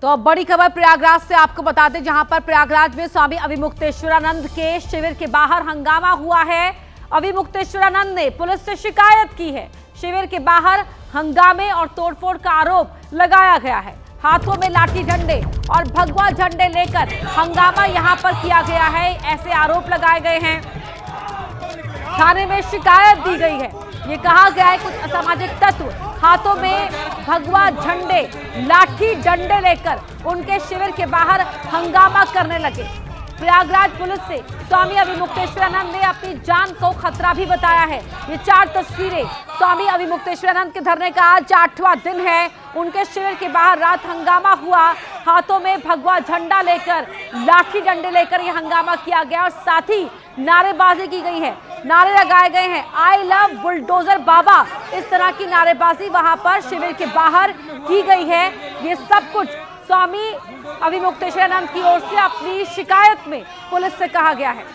तो अब बड़ी खबर प्रयागराज से आपको बता दें, जहां पर प्रयागराज में स्वामी अविमुक्तेश्वरानंद के शिविर के बाहर हंगामा हुआ है। अविमुक्तेश्वरानंद ने पुलिस से शिकायत की है। शिविर के बाहर हंगामे और तोड़फोड़ का आरोप लगाया गया है। हाथों में लाठी डंडे और भगवा झंडे लेकर हंगामा यहां पर किया गया है, ऐसे आरोप लगाए गए हैं। थाने में शिकायत दी गई है। ये कहा गया है कुछ असामाजिक तत्व हाथों में भगवा झंडे लाठी डंडे लेकर उनके शिविर के बाहर हंगामा करने लगे। प्रयागराज पुलिस से स्वामी अविमुक्तेश्वरानंद ने अपनी जान को खतरा भी बताया है। ये 4 तस्वीरें स्वामी अविमुक्तेश्वरानंद के धरने का आज 8वां दिन है। उनके शिविर के बाहर रात हंगामा हुआ। हाथों में भगवा झंडा लेकर लाठी डंडे लेकर ये हंगामा किया गया और साथ ही नारेबाजी की गई है। नारे लगाए गए हैं, आई लव बुलडोजर बाबा, इस तरह की नारेबाजी वहां पर शिविर के बाहर की गई है। ये सब कुछ स्वामी अविमुक्तेश्वरानंद की ओर से अपनी शिकायत में पुलिस से कहा गया है।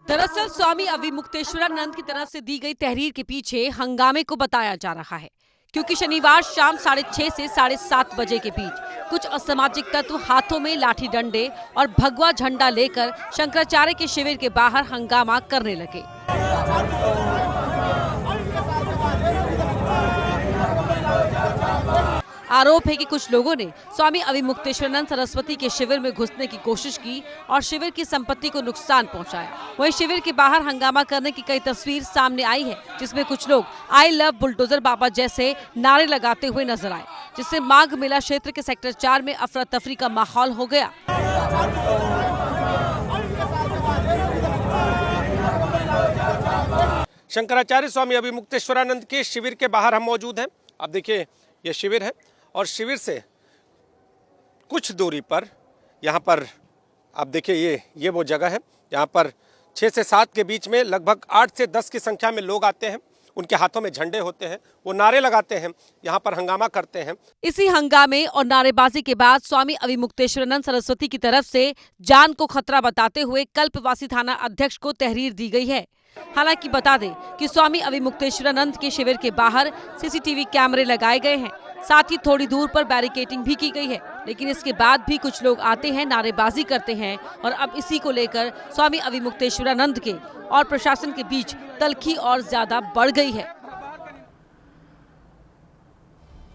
दरअसल स्वामी अविमुक्तेश्वरानंद की तरफ से दी गई तहरीर के पीछे हंगामे को बताया जा रहा है, क्योंकि शनिवार शाम 6:30 से 7:30 बजे के बीच कुछ असामाजिक तत्व हाथों में लाठी डंडे और भगवा झंडा लेकर शंकराचार्य के शिविर के बाहर हंगामा करने लगे। आरोप है कि कुछ लोगों ने स्वामी अविमुक्तेश्वरानंद सरस्वती के शिविर में घुसने की कोशिश की और शिविर की संपत्ति को नुकसान पहुंचाया। वहीं शिविर के बाहर हंगामा करने की कई तस्वीर सामने आई है, जिसमें कुछ लोग आई लव बुलडोजर बाबा जैसे नारे लगाते हुए नजर आए, जिससे माघ मेला क्षेत्र के सेक्टर 4 में अफरा तफरी का माहौल हो गया। शंकराचार्य स्वामी अविमुक्तेश्वरानंद के शिविर के बाहर हम मौजूद हैं। आप देखिए, ये शिविर है और शिविर से कुछ दूरी पर यहाँ पर आप देखिए ये वो जगह है। यहाँ पर 6 से 7 के बीच में लगभग 8 से 10 की संख्या में लोग आते हैं। उनके हाथों में झंडे होते हैं, वो नारे लगाते हैं, यहाँ पर हंगामा करते हैं। इसी हंगामे और नारेबाजी के बाद स्वामी अविमुक्तेश्वरानंद सरस्वती की तरफ से जान को खतरा बताते हुए कल्पवासी थाना अध्यक्ष को तहरीर दी गई है। हालांकि बता दें कि स्वामी अविमुक्तेश्वरानंद के शिविर के बाहर सीसीटीवी कैमरे लगाए गए हैं, साथ ही थोड़ी दूर पर बैरिकेडिंग भी की गई है, लेकिन इसके बाद भी कुछ लोग आते हैं, नारेबाजी करते हैं और अब इसी को लेकर स्वामी अविमुक्तेश्वरानंद के और प्रशासन के बीच तल्खी और ज्यादा बढ़ गई है।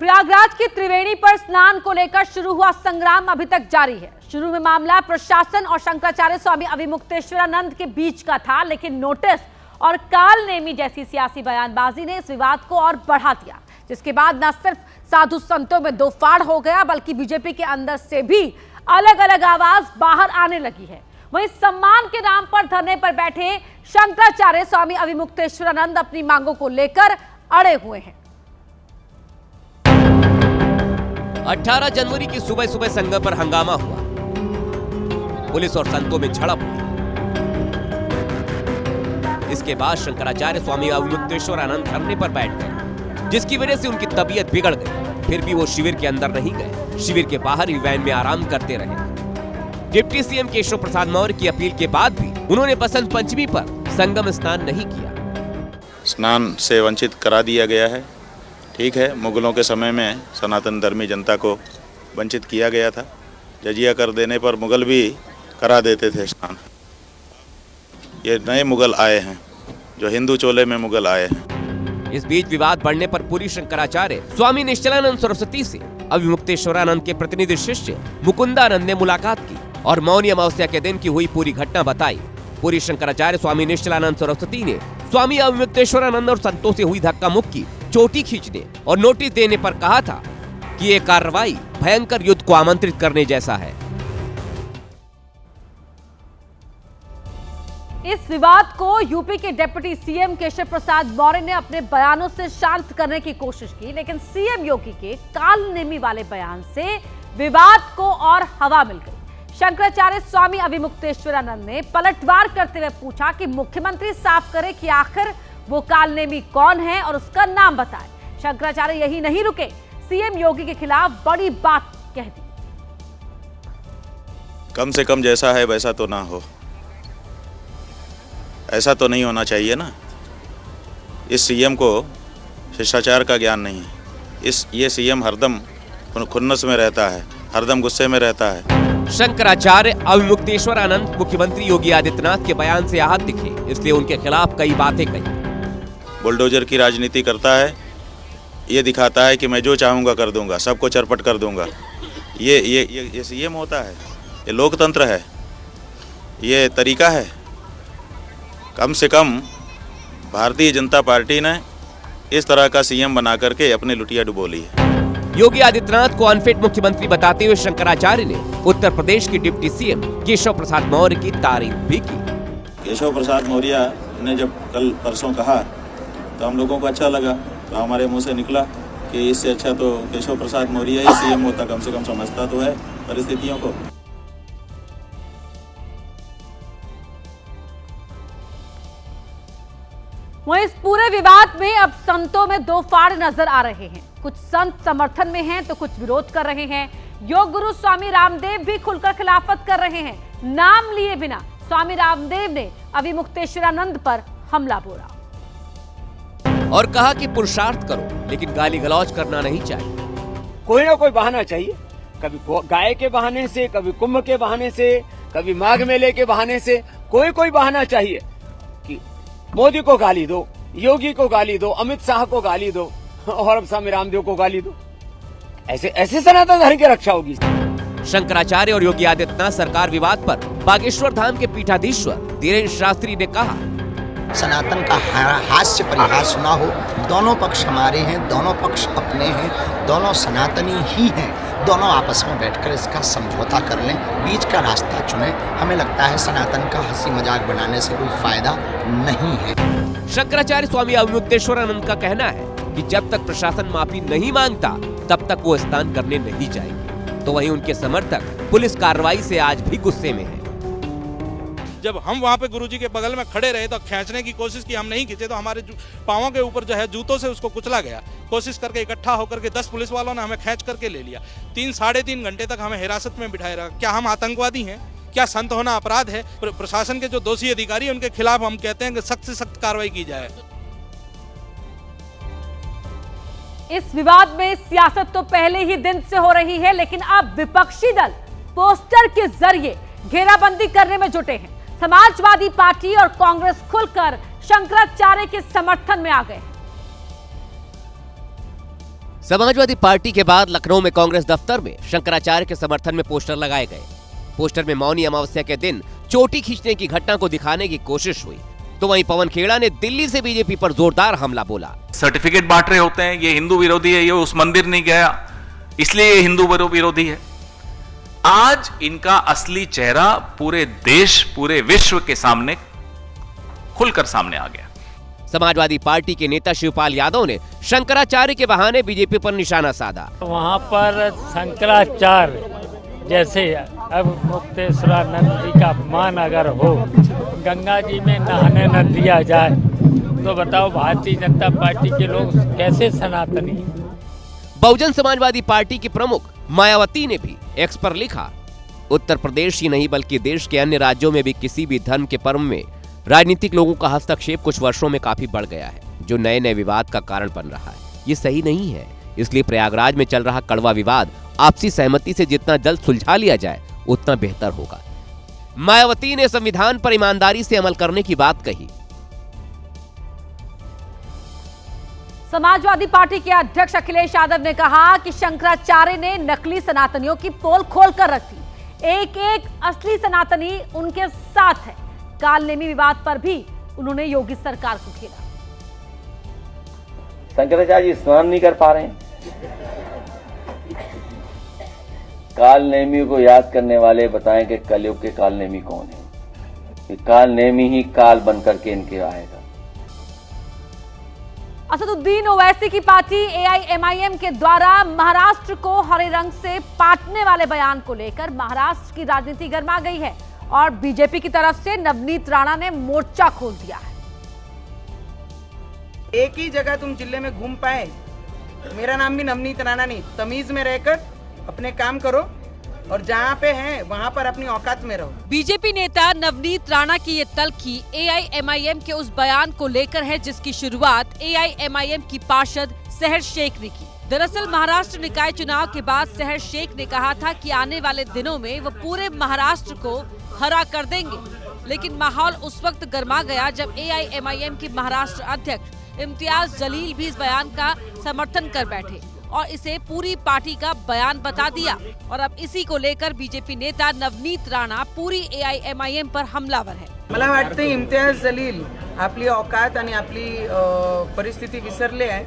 प्रयागराज की त्रिवेणी पर स्नान को लेकर शुरू हुआ संग्राम अभी तक जारी है। शुरू में मामला प्रशासन और शंकराचार्य स्वामी अविमुक्तेश्वरानंद के बीच का था, लेकिन नोटिस और काल नेमी जैसी सियासी बयानबाजी ने इस विवाद को और बढ़ा दिया, जिसके बाद न सिर्फ साधु संतों में दो फाड़ हो गया, बल्कि बीजेपी के अंदर से भी अलग अलग आवाज बाहर आने लगी है। वहीं सम्मान के नाम पर धरने पर बैठे शंकराचार्य स्वामी अविमुक्तेश्वरानंद अपनी मांगों को लेकर अड़े हुए हैं। 18 जनवरी की सुबह सुबह संगम पर हंगामा हुआ। पुलिस और संतों में झड़प हुई। इसके बाद शंकराचार्य स्वामी अविमुक्तेश्वरानंद धरने पर बैठ गए, जिसकी वजह से उनकी तबीयत बिगड़ गई। फिर भी वो शिविर के अंदर नहीं गए, शिविर के बाहर ही वैन में आराम करते रहे। डिप्टी सीएम केशव प्रसाद मौर्य की अपील के बाद भी उन्होंने बसंत पंचमी पर संगम स्नान नहीं किया। स्नान से वंचित करा दिया गया है। ठीक है, मुगलों के समय में सनातन धर्मी जनता को वंचित किया गया था। जजिया कर देने पर मुगल भी करा देते थे स्नान। ये नए मुगल आए हैं, जो हिंदू चोले में मुगल आए हैं। इस बीच विवाद बढ़ने पर पूरी शंकराचार्य स्वामी निश्चलानंद सरस्वती से अविमुक्तेश्वरानंद के प्रतिनिधि शिष्य मुकुंदानंद ने मुलाकात की और मौनी अमावस्या के दिन की हुई पूरी घटना बताई। पूरी शंकराचार्य स्वामी निश्चलानंद सरस्वती ने स्वामी अविमुक्तेश्वरानंद और संतों से हुई धक्का मुक्की चोटी खींचने और नोटिस देने पर कहा था कि ये कार्रवाई भयंकर युद्ध को आमंत्रित करने जैसा है। इस विवाद को यूपी के डिप्टी सीएम केशव प्रसाद मौर्य ने अपने बयानों से शांत करने की कोशिश की, लेकिन सीएम योगी के कालनेमी वाले बयान से विवाद को और हवा मिल गई। शंकराचार्य स्वामी अविमुक्तेश्वरानंद ने पलटवार करते हुए पूछा कि मुख्यमंत्री साफ करे कि आखिर वो कालनेमी कौन है और उसका नाम बताए। शंकराचार्य यही नहीं रुके, सीएम योगी के खिलाफ बड़ी बात कह दी। कम से कम जैसा है वैसा तो ना हो, ऐसा तो नहीं होना चाहिए ना। इस सीएम को शिष्टाचार का ज्ञान नहीं है। ये सीएम हरदम खुन्नस में रहता है, हरदम गुस्से में रहता है। शंकराचार्य अविमुक्तेश्वरानंद मुख्यमंत्री योगी आदित्यनाथ के बयान से आहत दिखे, इसलिए उनके खिलाफ कई बातें कही। बुलडोजर की राजनीति करता है, ये दिखाता है कि मैं जो चाहूँगा कर दूंगा, सबको चरपट कर दूंगा। ये सीएम होता है? ये लोकतंत्र है? ये तरीका है? कम से कम भारतीय जनता पार्टी ने इस तरह का सीएम बना करके अपनी लुटिया डुबो ली है। योगी आदित्यनाथ को अनफिट मुख्यमंत्री बताते हुए शंकराचार्य ने उत्तर प्रदेश के डिप्टी सीएम केशव प्रसाद मौर्य की तारीफ भी की। केशव प्रसाद मौर्य ने जब कल परसों कहा तो हम लोगों को अच्छा लगा, तो हमारे मुंह से निकला कि इससे अच्छा तो केशव प्रसाद मौर्य ही सीएम होता, कम से कम समझता तो है परिस्थितियों को। वहीं इस पूरे विवाद में अब संतों में दो फाड़ नजर आ रहे हैं। कुछ संत समर्थन में हैं तो कुछ विरोध कर रहे हैं। योग गुरु स्वामी रामदेव भी खुलकर खिलाफत कर रहे हैं। नाम लिए बिना स्वामी रामदेव ने अविमुक्तेश्वरानंद पर हमला बोला और कहा कि पुरुषार्थ करो, लेकिन गाली गलौज करना नहीं चाहिए। कोई ना कोई बहाना चाहिए, कभी गाय के बहाने से, कभी कुंभ के बहाने से, कभी माघ मेले के बहाने से, कोई बहाना चाहिए कि मोदी को गाली दो, योगी को गाली दो, अमित शाह को गाली दो और अब स्वामी रामदेव को गाली दो। ऐसे सनातन धर्म की रक्षा होगी। शंकराचार्य और योगी आदित्यनाथ सरकार विवाद पर बागेश्वर धाम के पीठाधीश्वर धीरेन्द्र शास्त्री ने कहा, सनातन का हास्य परिहास ना हो, दोनों पक्ष हमारे हैं, दोनों पक्ष अपने हैं, दोनों सनातनी ही हैं, दोनों आपस में बैठकर इसका समझौता कर लें, बीच का रास्ता चुनें। हमें लगता है सनातन का हंसी मजाक बनाने से कोई फायदा नहीं है। शंकराचार्य स्वामी अविमुक्तेश्वरानंद का कहना है कि जब तक प्रशासन माफी नहीं मांगता तब तक वो स्नान करने नहीं जाएंगे। तो वहीं उनके समर्थक पुलिस कार्रवाई से आज भी गुस्से में हैं। जब हम वहाँ पे गुरुजी के बगल में खड़े रहे तो खींचने की कोशिश की, हम नहीं खींचे तो हमारे पाँवों के ऊपर जो है जूतों से उसको कुचला गया। कोशिश करके इकट्ठा होकर के 10 पुलिस वालों ने हमें खींच करके ले लिया। 3-3.5 घंटे तक हमें हिरासत में बिठाए रखा। क्या हम आतंकवादी हैं? क्या संत होना अपराध है? प्रशासन के जो दोषी अधिकारी उनके खिलाफ हम कहते हैं कि सख्त से सख्त कार्रवाई की जाए। इस विवाद में सियासत तो पहले ही दिन से हो रही है, लेकिन अब विपक्षी दल पोस्टर के जरिए घेराबंदी करने में जुटे हैं। समाजवादी पार्टी और कांग्रेस खुलकर शंकराचार्य के समर्थन में आ गए। समाजवादी पार्टी के बाद लखनऊ में कांग्रेस दफ्तर में शंकराचार्य के समर्थन में पोस्टर लगाए गए। पोस्टर में मौनी अमावस्या के दिन चोटी खींचने की घटना को दिखाने की कोशिश हुई। तो वहीं पवन खेड़ा ने दिल्ली से बीजेपी पर जोरदार हमला बोला। सर्टिफिकेट बांट रहे होते हैं, ये हिंदू विरोधी है, ये उस मंदिर नहीं गया इसलिए ये हिंदू विरोधी है। आज इनका असली चेहरा पूरे देश, पूरे विश्व के सामने खुलकर सामने आ गया। समाजवादी पार्टी के नेता शिवपाल यादव ने शंकराचार्य के बहाने बीजेपी पर निशाना साधा। वहाँ पर शंकराचार्य जैसे अविमुक्तेश्वरानंद जी का अपमान अगर हो, गंगा जी में नहाने न दिया जाए, तो बताओ भारतीय जनता पार्टी के लोग कैसे सनातनी। बहुजन समाजवादी पार्टी की प्रमुख मायावती ने भी एक्स पर लिखा, उत्तर प्रदेश ही नहीं बल्कि देश के अन्य राज्यों में भी किसी भी धर्म के पर्व में राजनीतिक लोगों का हस्तक्षेप कुछ वर्षों में काफी बढ़ गया है, जो नए नए विवाद का कारण बन रहा है। ये सही नहीं है। इसलिए प्रयागराज में चल रहा कड़वा विवाद आपसी सहमति से जितना जल्द सुलझा लिया जाए उतना बेहतर होगा। मायावती ने संविधान पर ईमानदारी से अमल करने की बात कही। समाजवादी पार्टी के अध्यक्ष अखिलेश यादव ने कहा कि शंकराचार्य ने नकली सनातनियों की पोल खोल कर रखी। एक एक असली सनातनी उनके साथ है। कालनेमी विवाद पर भी उन्होंने योगी सरकार को घेरा। शंकराचार्य स्नान नहीं कर पा रहे हैं। कालनेमी को याद करने वाले बताएं कि कलयुग के कालनेमी कौन है। कि कालनेमी ही काल बनकर के इनके आएगा। असदुद्दीन ओवैसी की पार्टी AIMIM के द्वारा महाराष्ट्र को हरे रंग से पाटने वाले बयान को लेकर महाराष्ट्र की राजनीति गर्मा गई है और बीजेपी की तरफ से नवनीत राणा ने मोर्चा खोल दिया है। एक ही जगह तुम जिले में घूम पाए। मेरा नाम भी नवनीत राणा नहीं, तमीज में रहकर अपने काम करो। और जहाँ पे हैं वहाँ पर अपनी औकात में रहो। बीजेपी नेता नवनीत राणा की ये तल्खी एआईएमआईएम के उस बयान को लेकर है जिसकी शुरुआत एआईएमआईएम की पार्षद सहर शेख ने की। दरअसल महाराष्ट्र निकाय चुनाव के बाद सहर शेख ने कहा था कि आने वाले दिनों में वो पूरे महाराष्ट्र को हरा कर देंगे, लेकिन माहौल उस वक्त गर्मा गया जब एआईएमआईएम के महाराष्ट्र अध्यक्ष इम्तियाज जलील भी इस बयान का समर्थन कर बैठे और इसे पूरी पार्टी का बयान बता दिया। और अब इसी को लेकर बीजेपी नेता नवनीत राणा पूरी एआईएमआईएम पर हमलावर है। मला वाटतं इम्तियाज जलील आपली औकात आणि आपली परिस्थिती विसरले आहे।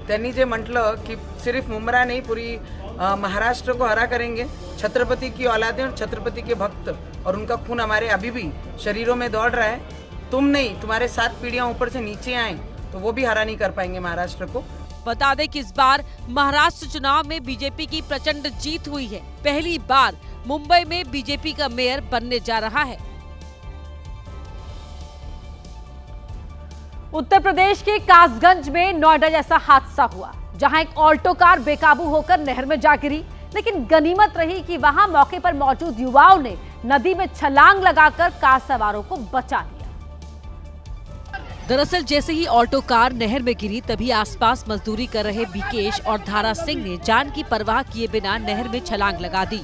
त्यांनी जे म्हटलं की सिर्फ मुंब्रा नहीं पूरी महाराष्ट्र को हरा करेंगे, छत्रपति की औलादें और छत्रपति के भक्त और उनका खून हमारे अभी भी शरीरों में दौड़ रहा है। तुम नहीं, तुम्हारे 7 पीढ़ियां ऊपर से नीचे आए तो वो भी हरा नहीं कर पाएंगे महाराष्ट्र को। बता दें कि इस बार महाराष्ट्र चुनाव में बीजेपी की प्रचंड जीत हुई है। पहली बार मुंबई में बीजेपी का मेयर बनने जा रहा है। उत्तर प्रदेश के कासगंज में नोएडा जैसा हादसा हुआ, जहां एक ऑल्टो कार बेकाबू होकर नहर में जा गिरी, लेकिन गनीमत रही कि वहां मौके पर मौजूद युवाओं ने नदी में छलांग लगाकर कार सवारों को बचा लिया। दरअसल जैसे ही ऑल्टो कार नहर में गिरी तभी आसपास मजदूरी कर रहे बीकेश और धारा सिंह ने जान की परवाह किए बिना नहर में छलांग लगा दी,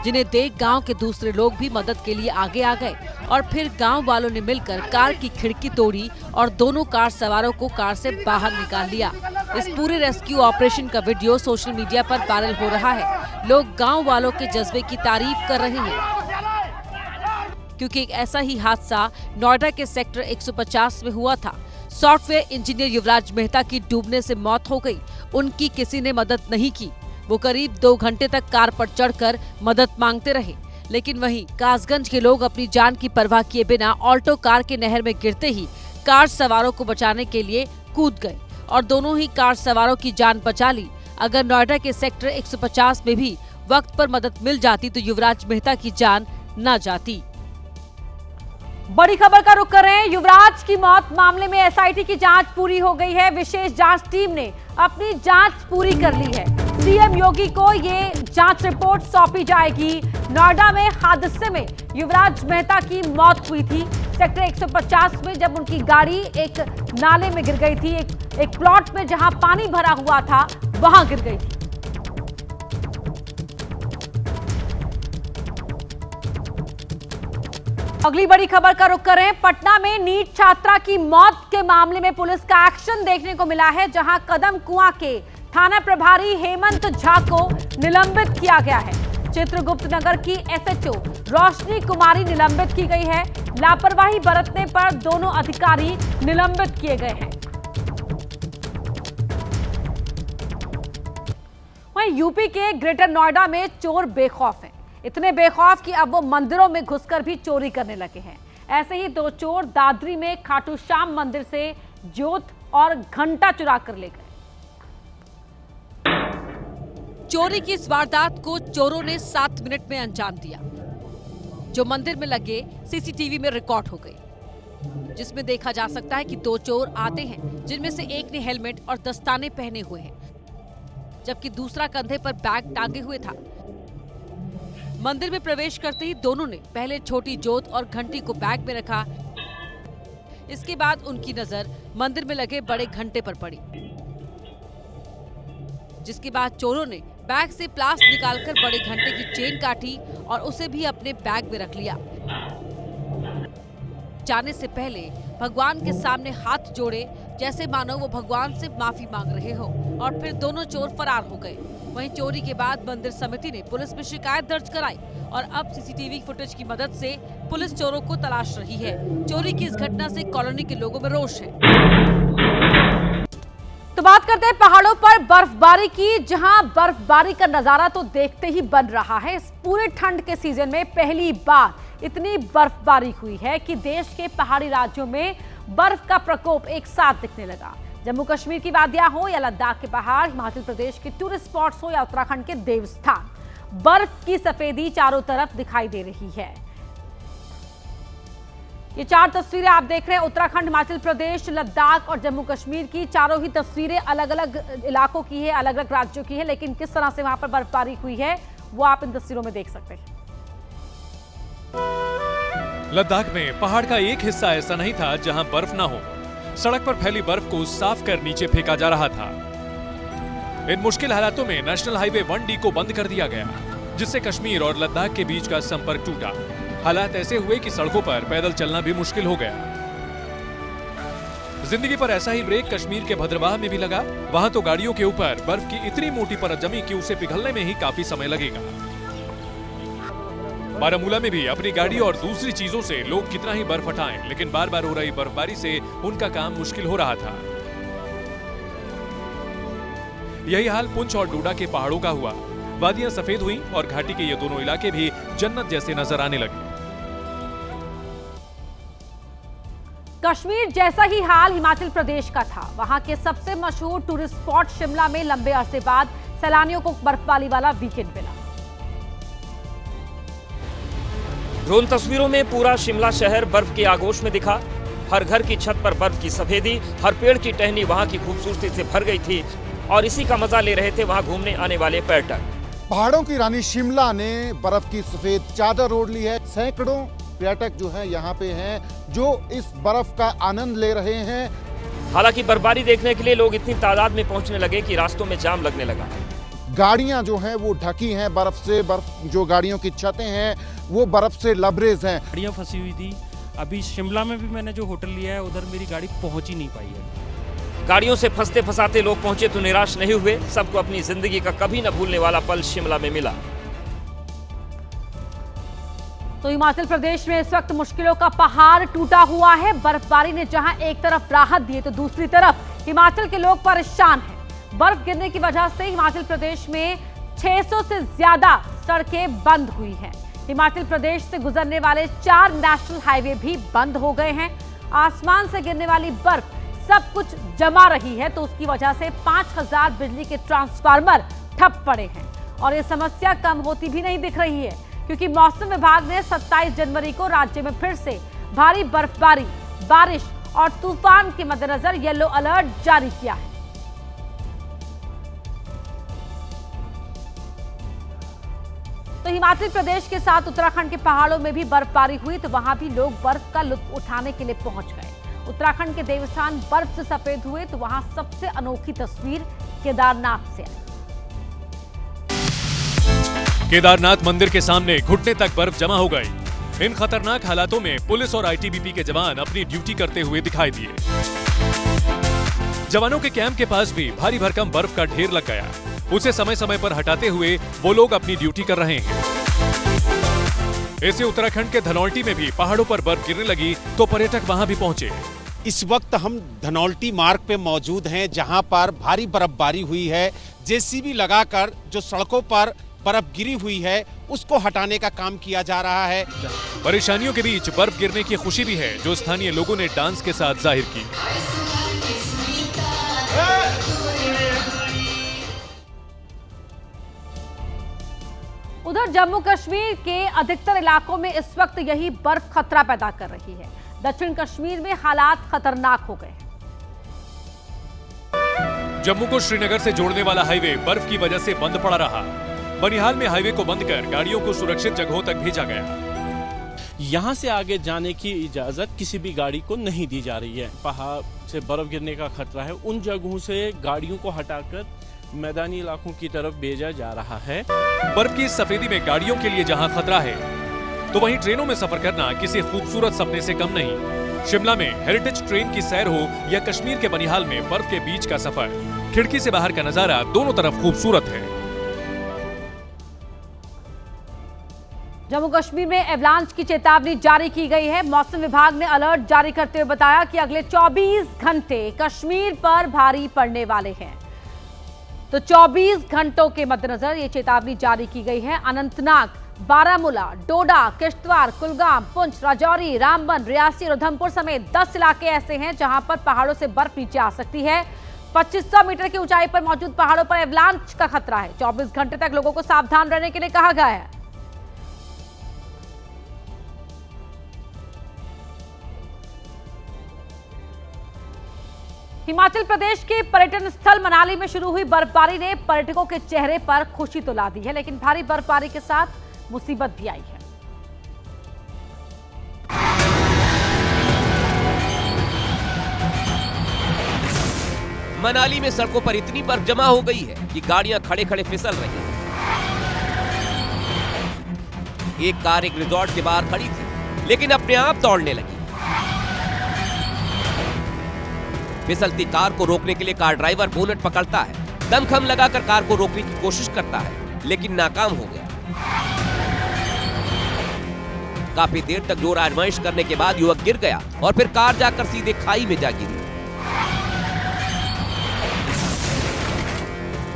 जिन्हें देख गांव के दूसरे लोग भी मदद के लिए आगे आ गए और फिर गांव वालों ने मिलकर कार की खिड़की तोड़ी और दोनों कार सवारों को कार से बाहर निकाल लिया। इस पूरे रेस्क्यू ऑपरेशन का वीडियो सोशल मीडिया पर वायरल हो रहा है। लोग गांव वालों के जज्बे की तारीफ कर रहे हैं, क्योंकि एक ऐसा ही हादसा नोएडा के सेक्टर 150 में हुआ था। सॉफ्टवेयर इंजीनियर युवराज मेहता की डूबने से मौत हो गई। उनकी किसी ने मदद नहीं की। वो करीब 2 घंटे तक कार पर चढ़कर मदद मांगते रहे, लेकिन वहीं कासगंज के लोग अपनी जान की परवाह किए बिना ऑल्टो कार के नहर में गिरते ही कार सवारों को बचाने के लिए कूद गए और दोनों ही कार सवारों की जान बचा ली। अगर नोएडा के सेक्टर 150 में भी वक्त पर मदद मिल जाती तो युवराज मेहता की जान न जाती। बड़ी खबर का रुख कर रहे हैं। युवराज की मौत मामले में एसआईटी की जांच पूरी हो गई है। विशेष जांच टीम ने अपनी जांच पूरी कर ली है। सीएम योगी को ये जांच रिपोर्ट सौंपी जाएगी। नोएडा में हादसे में युवराज मेहता की मौत हुई थी सेक्टर 150 में, जब उनकी गाड़ी एक नाले में गिर गई थी। एक प्लॉट में जहां पानी भरा हुआ था वहां गिर गई थी। अगली बड़ी खबर का रुख करें। पटना में नीट छात्रा की मौत के मामले में पुलिस का एक्शन देखने को मिला है, जहां कदम कुआं के थाना प्रभारी हेमंत झा को निलंबित किया गया है। चित्रगुप्त नगर की एसएचओ रोशनी कुमारी निलंबित की गई है। लापरवाही बरतने पर दोनों अधिकारी निलंबित किए गए हैं। वहीं यूपी के ग्रेटर नोएडा में चोर बेखौफ हैं। इतने बेखौफ कि अब वो मंदिरों में घुसकर भी चोरी करने लगे हैं। ऐसे ही 2 चोर दादरी में खाटू श्याम मंदिर से ज्योत और घंटा चुरा कर ले गए। चोरी की इस वारदात को चोरों ने 7 मिनट में अंजाम दिया, जो मंदिर में लगे सीसीटीवी में रिकॉर्ड हो गई, जिसमें देखा जा सकता है कि 2 चोर आते हैं, जिनमें से एक ने हेलमेट और दस्ताने पहने हुए हैं, जबकि दूसरा कंधे पर बैग टांगे हुए था। मंदिर में प्रवेश करते ही दोनों ने पहले छोटी जोत और घंटी को बैग में रखा। इसके बाद उनकी नजर मंदिर में लगे बड़े घंटे पर पड़ी, जिसके बाद चोरों ने बैग से प्लास निकालकर बड़े घंटे की चेन काटी और उसे भी अपने बैग में रख लिया। जाने से पहले भगवान के सामने हाथ जोड़े, जैसे मानो वो भगवान से माफी मांग रहे हो, और फिर दोनों चोर फरार हो गए। वहीं चोरी के बाद मंदिर समिति ने पुलिस में शिकायत दर्ज कराई और अब सीसीटीवी फुटेज की मदद से पुलिस चोरों को तलाश रही है। चोरी की इस घटना से कॉलोनी के लोगों में रोष है। तो बात करते हैं पहाड़ों पर बर्फबारी की, जहां बर्फबारी का नजारा तो देखते ही बन रहा है। इस पूरे ठंड के सीजन में पहली बार इतनी बर्फबारी हुई है कि देश के पहाड़ी राज्यों में बर्फ का प्रकोप एक साथ दिखने लगा। जम्मू कश्मीर की वादियां हो या लद्दाख के पहाड़, हिमाचल प्रदेश के टूरिस्ट स्पॉट्स हो या उत्तराखंड के देवस्थान, बर्फ की सफेदी चारों तरफ दिखाई दे रही है। ये 4 तस्वीरें आप देख रहे हैं उत्तराखंड, हिमाचल प्रदेश, लद्दाख और जम्मू कश्मीर की। चारों ही तस्वीरें अलग अलग इलाकों की है, अलग अलग राज्यों की है, लेकिन किस तरह से वहां पर बर्फबारी हुई है वो आप इन तस्वीरों में देख सकते हैं। लद्दाख में पहाड़ का एक हिस्सा ऐसा नहीं था जहां बर्फ ना हो। सड़क पर फैली बर्फ को साफ कर नीचे फेंका जा रहा था। इन मुश्किल हालातों में नेशनल हाईवे 1D को बंद कर दिया गया, जिससे कश्मीर और लद्दाख के बीच का संपर्क टूटा। हालात ऐसे हुए कि सड़कों पर पैदल चलना भी मुश्किल हो गया। जिंदगी पर ऐसा ही ब्रेक कश्मीर के भद्रवाह में भी लगा। वहां तो गाड़ियों के ऊपर बर्फ की इतनी मोटी परत जमी कि उसे पिघलने में ही काफी समय लगेगा। बारामूला में भी अपनी गाड़ी और दूसरी चीजों से लोग कितना ही बर्फ हटाएं, लेकिन बार बार हो रही बर्फबारी से उनका काम मुश्किल हो रहा था। यही हाल पुंछ और डोडा के पहाड़ों का हुआ। वादियां सफेद हुई और घाटी के ये दोनों इलाके भी जन्नत जैसे नजर आने लगे। कश्मीर जैसा ही हाल हिमाचल प्रदेश का था। वहां के सबसे मशहूर टूरिस्ट स्पॉट शिमला में लंबे अरसे बाद सैलानियों को बर्फबारी वाला वीकेंड मिला। ड्रोन तस्वीरों में पूरा शिमला शहर बर्फ के आगोश में दिखा। हर घर की छत पर बर्फ की सफेदी, हर पेड़ की टहनी वहां की खूबसूरती से भर गई थी और इसी का मजा ले रहे थे वहां घूमने आने वाले पर्यटक। पहाड़ों की रानी शिमला ने बर्फ की सफेद चादर ओढ़ ली है। सैकड़ों पर्यटक जो हैं यहाँ पे हैं, जो इस बर्फ का आनंद ले रहे हैं। हालांकि बर्फबारी देखने के लिए लोग इतनी तादाद में पहुंचने लगे कि रास्तों में जाम लगने लगा। गाड़ियां जो हैं वो ढकी हैं बर्फ से। बर्फ जो गाड़ियों की छतें हैं वो बर्फ से लबरेज हैं। गाड़ियां फंसी हुई थी। अभी शिमला में भी मैंने जो होटल लिया है उधर मेरी गाड़ी पहुंच ही नहीं पाई है। गाड़ियों से फंसते फंसाते लोग पहुंचे तो निराश नहीं हुए। सबको अपनी जिंदगी का कभी न भूलने वाला पल शिमला में मिला। तो हिमाचल प्रदेश में इस वक्त मुश्किलों का पहाड़ टूटा हुआ है। बर्फबारी ने जहां एक तरफ राहत दी है तो दूसरी तरफ हिमाचल के लोग परेशान हैं। बर्फ गिरने की वजह से हिमाचल प्रदेश में 600 से ज्यादा सड़कें बंद हुई हैं। हिमाचल प्रदेश से गुजरने वाले 4 नेशनल हाईवे भी बंद हो गए हैं। आसमान से गिरने वाली बर्फ सब कुछ जमा रही है तो उसकी वजह से 5000 बिजली के ट्रांसफार्मर ठप पड़े हैं और ये समस्या कम होती भी नहीं दिख रही है, क्योंकि मौसम विभाग ने 27 जनवरी को राज्य में फिर से भारी बर्फबारी, बारिश और तूफान के मद्देनजर येलो अलर्ट जारी किया है। तो हिमाचल प्रदेश के साथ उत्तराखंड के पहाड़ों में भी बर्फबारी हुई तो वहां भी लोग बर्फ का लुत्फ उठाने के लिए पहुंच गए। उत्तराखंड के देवस्थान बर्फ से सफेद हुए तो वहां सबसे अनोखी तस्वीर केदारनाथ से आई। केदारनाथ मंदिर के सामने घुटने तक बर्फ जमा हो गई। इन खतरनाक हालातों में पुलिस और आईटीबीपी के जवान अपनी ड्यूटी करते हुए दिखाई दिए। जवानों के कैंप के पास भी भारी भरकम बर्फ का ढेर लग गया। उसे समय समय पर हटाते हुए वो लोग अपनी ड्यूटी कर रहे हैं। ऐसे उत्तराखंड के धनौल्टी में भी पहाड़ों पर बर्फ गिरने लगी तो पर्यटक वहां भी पहुंचे। इस वक्त हम धनौल्टी मार्ग पे मौजूद हैं, जहां पर भारी बर्फबारी हुई है। जेसीबी लगाकर जो सड़कों पर बर्फ गिरी हुई है उसको हटाने का काम किया जा रहा है। परेशानियों के बीच बर्फ गिरने की खुशी भी है, जो स्थानीय लोगों ने डांस के साथ जाहिर की। उधर जम्मू कश्मीर के अधिकतर इलाकों में इस वक्त यही बर्फ खतरा पैदा कर रही है। दक्षिण कश्मीर में हालात खतरनाक हो गए हैं। जम्मू को श्रीनगर से जोड़ने वाला हाईवे बर्फ की वजह से बंद पड़ा रहा। बनिहाल में हाईवे को बंद कर गाड़ियों को सुरक्षित जगहों तक भेजा गया। यहाँ से आगे जाने की इजाजत किसी भी गाड़ी को नहीं दी जा रही है। पहाड़ से बर्फ गिरने का खतरा है, उन जगहों से गाड़ियों को हटाकर मैदानी इलाकों की तरफ भेजा जा रहा है। बर्फ की सफेदी में गाड़ियों के लिए जहां खतरा है, तो वहीं ट्रेनों में सफर करना किसी खूबसूरत सपने से कम नहीं। शिमला में हेरिटेज ट्रेन की सैर हो या कश्मीर के बनिहाल में बर्फ के बीच का सफर, खिड़की से बाहर का नजारा दोनों तरफ खूबसूरत है। जम्मू कश्मीर में एवलांच की चेतावनी जारी की गई है। मौसम विभाग ने अलर्ट जारी करते हुए बताया कि अगले 24 घंटे कश्मीर पर भारी पड़ने वाले हैं। तो 24 घंटों के मद्देनजर ये चेतावनी जारी की गई है। अनंतनाग, बारामूला, डोडा, किश्तवाड़, कुलगाम, पुंछ, राजौरी, रामबन, रियासी और उधमपुर समेत 10 इलाके ऐसे हैं जहां पर पहाड़ों से बर्फ नीचे आ सकती है। 2500 मीटर की ऊंचाई पर मौजूद पहाड़ों पर एवलांच का खतरा है। 24 घंटे तक लोगों को सावधान रहने के लिए कहा गया है। हिमाचल प्रदेश के पर्यटन स्थल मनाली में शुरू हुई बर्फबारी ने पर्यटकों के चेहरे पर खुशी तो ला दी है, लेकिन भारी बर्फबारी के साथ मुसीबत भी आई है। मनाली में सड़कों पर इतनी बर्फ जमा हो गई है कि गाड़ियां खड़े खड़े फिसल रही हैं। एक कार एक रिजॉर्ट के बाहर खड़ी थी, लेकिन अपने आप दौड़ने लगी। फिसलती कार को रोकने के लिए कार ड्राइवर बोनट पकड़ता है, दमखम लगाकर कार को रोकने की कोशिश करता है, लेकिन नाकाम हो गया। काफी देर तक जोर आजमाइश करने के बाद युवक गिर गया और फिर कार जाकर सीधे खाई में जा गिरी।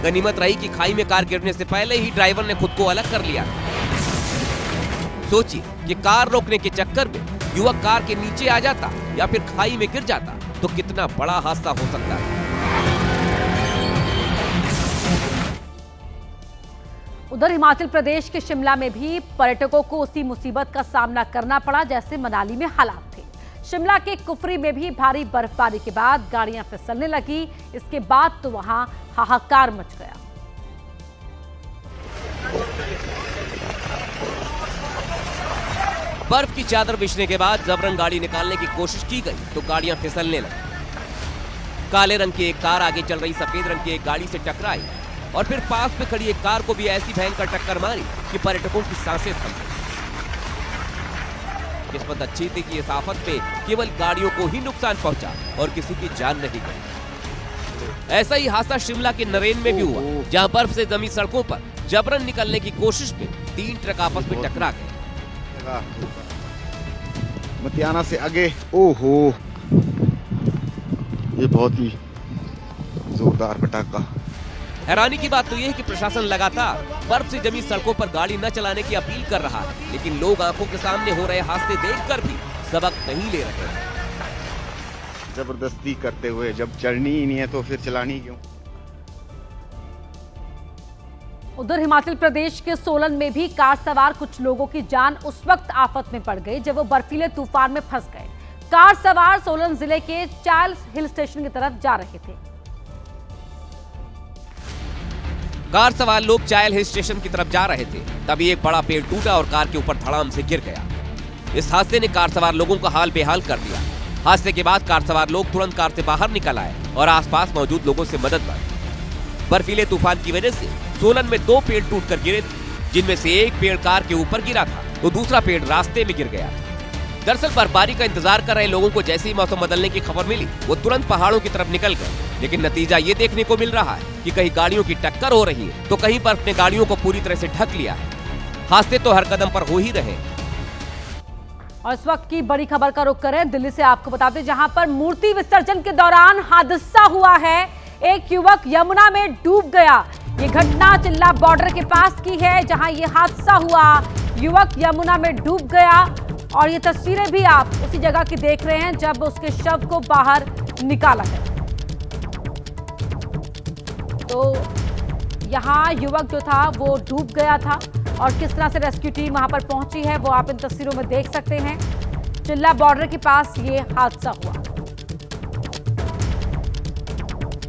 गनीमत रही कि खाई में कार गिरने से पहले ही ड्राइवर ने खुद को अलग कर लिया। सोचिए कि कार रोकने के चक्कर में युवक कार के नीचे आ जाता या फिर खाई में गिर जाता तो कितना बड़ा हादसा हो सकता है। उधर हिमाचल प्रदेश के शिमला में भी पर्यटकों को उसी मुसीबत का सामना करना पड़ा जैसे मनाली में हालात थे। शिमला के कुफरी में भी भारी बर्फबारी के बाद गाड़ियां फिसलने लगी। इसके बाद तो वहां हाहाकार मच गया। बर्फ की चादर बिछने के बाद जबरन गाड़ी निकालने की कोशिश की गई तो गाड़ियां फिसलने लगी। काले रंग की एक कार आगे चल रही सफेद रंग की एक गाड़ी से टकराई और फिर पास में खड़ी एक कार को भी ऐसी भयंकर टक्कर मारी कि पर्यटकों की सांसें थम गईं। किस्मत अच्छी थी कि इस आफत पे केवल गाड़ियों को ही नुकसान पहुंचा और किसी की जान नहीं गई। ऐसा ही हादसा शिमला के नरेन में भी हुआ, जहां बर्फ से जमी सड़कों पर जबरन निकलने की कोशिश में 3 ट्रक आपस में टकरा गए। मतियाना से आगे, ओहो, ये बहुत ही जोरदार पटाखा। हैरानी की बात तो यह है कि प्रशासन लगातार बर्फ से जमी सड़कों पर गाड़ी न चलाने की अपील कर रहा है, लेकिन लोग आंखों के सामने हो रहे हादसे देखकर भी सबक नहीं ले रहे हैं। जबरदस्ती करते हुए जब चढ़नी ही नहीं है तो फिर चलानी क्यों। उधर हिमाचल प्रदेश के सोलन में भी कार सवार कुछ लोगों की जान उस वक्त आफत में पड़ गई जब वो बर्फीले तूफान में फंस गए। कार सवार सोलन जिले के चार्ल्स हिल स्टेशन की तरफ जा रहे थे। कार सवार लोग चायल हिल स्टेशन की तरफ जा रहे थे, तभी एक बड़ा पेड़ टूटा और कार के ऊपर धड़ाम से गिर गया। इस हादसे ने कार सवार लोगों का हाल बेहाल कर दिया। हादसे के बाद कार सवार लोग तुरंत कार से बाहर निकल आए और आसपास मौजूद लोगों से मदद मांगी। बर्फीले तूफान की वजह से सोलन में 2 पेड़ टूटकर गिरे थे, जिनमें से एक पेड़ कार के ऊपर गिरा था तो दूसरा पेड़ रास्ते में गिर गया। दरअसल बर्फबारी का इंतजार कर रहे लोगों को जैसे ही मौसम बदलने की खबर मिली वो तुरंत पहाड़ों की तरफ निकल गए, लेकिन नतीजा ये देखने को मिल रहा है कि कहीं गाड़ियों की टक्कर हो रही है तो कहीं बर्फ ने गाड़ियों को पूरी तरह से ढक लिया है। हादसे तो हर कदम पर हो ही रहे हैं। और इस वक्त की बड़ी खबर का रुख करें दिल्ली से। आपको बताते हैं जहां पर मूर्ति विसर्जन के दौरान हादसा हुआ है। एक युवक यमुना में डूब गया। ये घटना चिल्ला बॉर्डर के पास की है जहां ये हादसा हुआ। युवक यमुना में डूब गया और ये तस्वीरें भी आप उसी जगह की देख रहे हैं जब उसके शव को बाहर निकाला गया। तो यहाँ युवक जो था वो डूब गया था और किस तरह से रेस्क्यू टीम वहां पर पहुंची है वो आप इन तस्वीरों में देख सकते हैं। चिल्ला बॉर्डर के पास ये हादसा हुआ।